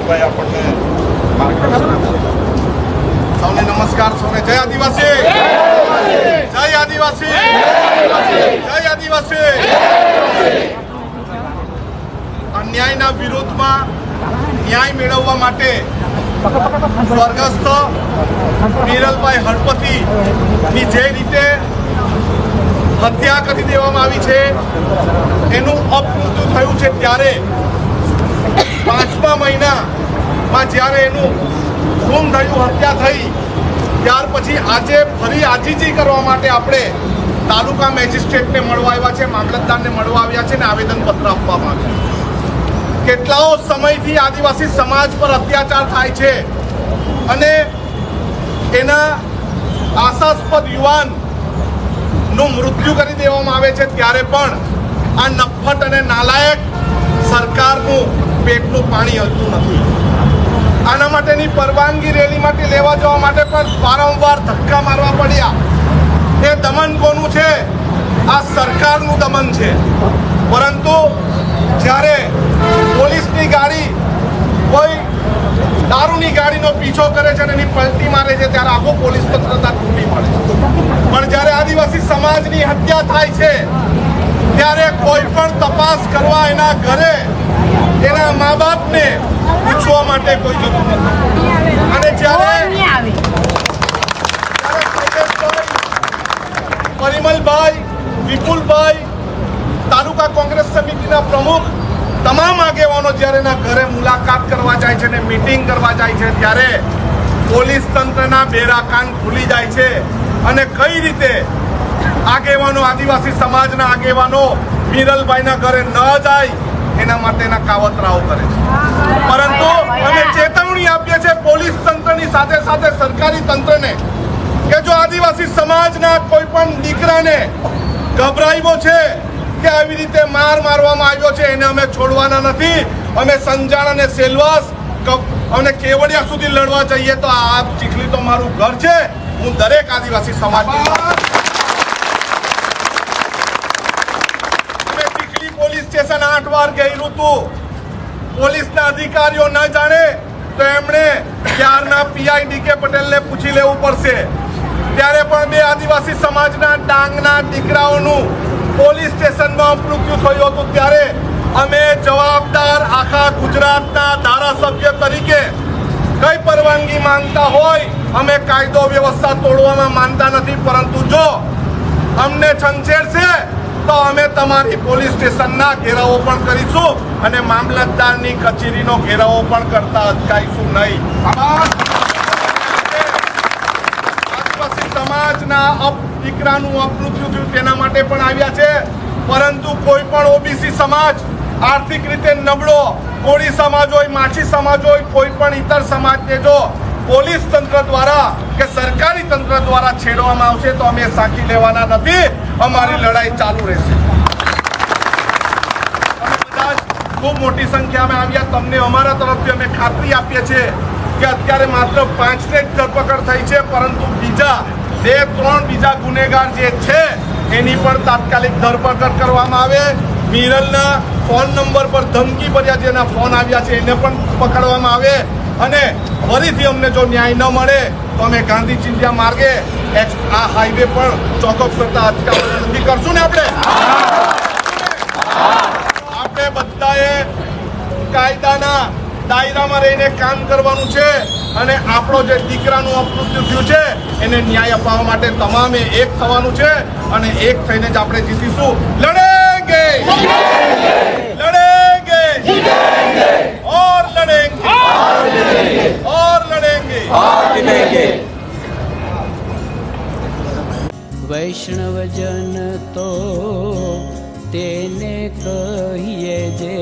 વિપુલભાઈ આપણને માર્ગદર્શન આપશે। સૌને નમસ્કાર, સૌને જય આદિવાસી, જય આદિવાસી, જય આદિવાસી। અન્યાયના વિરોધમાં ન્યાય મેળવવા માટે સ્વર્ગસ્થ મીરલભાઈ હળપતિની જે રીતે હત્યા કરી દેવામાં આવી છે, એનું અપમૃત્યુ થયું છે, ત્યારે 5મા મહિનામાં જ્યારે એનું ખૂન થયું, હત્યા થઈ, ત્યાર પછી આજે ફરી આજીજી કરવા માટે આપણે તાલુકા મેજિસ્ટ્રેટને મળવા આવ્યા છે, મામલતદારને મળવા આવ્યા છે અને આવેદનપત્ર આપવામાં આવ્યું। કેટલાઓ સમયથી આદિવાસી સમાજ પર અત્યાચાર થાય છે અને એના આશાસ્પદ યુવાનનું મૃત્યુ કરી દેવામાં આવે છે, ત્યારે પણ આ નફ્ફટ અને નાલાયક સરકારનું પેટનું પાણી હલતું નથી। આના માટેની પરવાનગી રેલી માટે લેવા જવા માટે પણ વારંવાર ધક્કા મારવા પડ્યા। એ દમન કોનું છે? આ સરકારનું દમન છે। પરંતુ જ્યારે પોલીસની ગાડી કોઈ દારૂની ગાડીનો પીછો કરે છે અને એની પલટી મારે છે, ત્યારે આખો પોલીસ તંત્ર તૂટી પડે છે। પણ જ્યારે આદિવાસી સમાજની હત્યા થાય છે, ત્યારે કોઈ પણ તપાસ કરવા એના ઘરે એના મા બાપને પૂછવા માટે કોઈ જતું નથી। અને જ્યારે પરિમલભાઈ, વિપુલભાઈ, તાલુકા કોંગ્રેસ સમિતિના પ્રમુખ, તમામ આગેવાનો જ્યારે એના ઘરે મુલાકાત કરવા જાય છે અને મીટિંગ કરવા જાય છે, ત્યારે પોલીસ તંત્રના બેરા કાન ખુલી જાય છે અને કઈ રીતે આગેવાનો, આદિવાસી સમાજના આગેવાનો મીરલભાઈના ઘરે ન જાય એના માટેના કાવતરાઓ કરે છે। પરંતુ અમે ચેતવણી આપીએ છીએ પોલીસ તંત્રની સાથે સાથે સરકારી તંત્રને કે જો આદિવાસી સમાજના કોઈ પણ દીકરાને ગભરાવ્યો છે કે આવી રીતે મારવામાં આવ્યો છે, એને અમે છોડવાના નથી। અમે સંજાણ અને સેલવાસ અને કેવડિયા સુધી લડવા જઈએ તો આ ચીખલી તો મારું ઘર છે। હું દરેક આદિવાસી સમાજની ચીખલી પોલીસ સ્ટેશન 8 વાર ગયેલું હતું। પોલીસના અધિકારીઓ ન જાણે તો એમણે ત્યારના પીઆઈ ડીકે પટેલને પૂછી લેવું પડશે। ત્યારે પણ બે આદિવાસી સમાજના ડાંગના દીકરાઓનું પોલીસ સ્ટેશનમાં મૃત્યુ થયું હતું, ત્યારે અમે જવાબદાર આખા ગુજરાતના ધારાસભ્ય તરીકે કઈ પરવાનગી માંગતા હોય, અમે કાયદો વ્યવસ્થા તોડવામાં માનતા નથી, પરંતુ જો અમને છંછેડશે તો અમે તમારી પોલીસ સ્ટેશનના ઘેરાવો પણ કરીશું અને મામલતદારની કચેરીનો ઘેરાવો પણ કરતા અટકાઈશું નહીં। આદિવાસી સમાજના દીકરાનું અપમૃત્યુ થયું તેના માટે પણ આવ્યા છે, પરંતુ કોઈ પણ ઓબીસી સમાજ, આર્થિક રીતે નબળો, કોળી સમાજ હોય, માછી સમાજ હોય, કોઈ પણ ઇતર સમાજને જો પોલીસ તંત્ર દ્વારા કે સરકારી તંત્ર દ્વારા છેડવામાં આવશે તો અમે સાંકી લેવાના નથી। અમારી લડાઈ ચાલુ રહેશે। અમે બધા જ ખૂબ મોટી સંખ્યામાં આવ્યા। તમને અમારા તરફથી અમે ખાતરી આપીએ છીએ કે અત્યારે માત્ર 5 ને જ ધરપકડ થઈ છે, પરંતુ બીજા 2-3 બીજા ગુનેગાર જે છે એની પણ તાત્કાલિક ધરપકડ કરવામાં આવે। મીરલના ફોન નંબર પર ધમકી ભર્યા જેના ફોન આવ્યા છે એને પણ પકડવામાં આવે અને ફરીથી અમને જો ન્યાય ન મળે તો અમે ગાંધી ચિંધ્યા માર્ગે આ હાઈવે પર ચોકઅપ કરતા અટકાવવાનું નક્કી કરશું ને। આપણે બધાએ કાયદાના દાયરામાં રહીને કામ કરવાનું છે અને આપણો જે દીકરાનું અપમૃત્યુ થયું છે એને ન્યાય અપાવવા માટે તમામે એક થવાનું છે અને એક થઈને જ આપણે જીતીશું। લડેંગે, લડેંગે, और लड़ेंगे, और लड़ेंगे, और जीतेंगे। वैष्णवजन तो तेने कहिए जे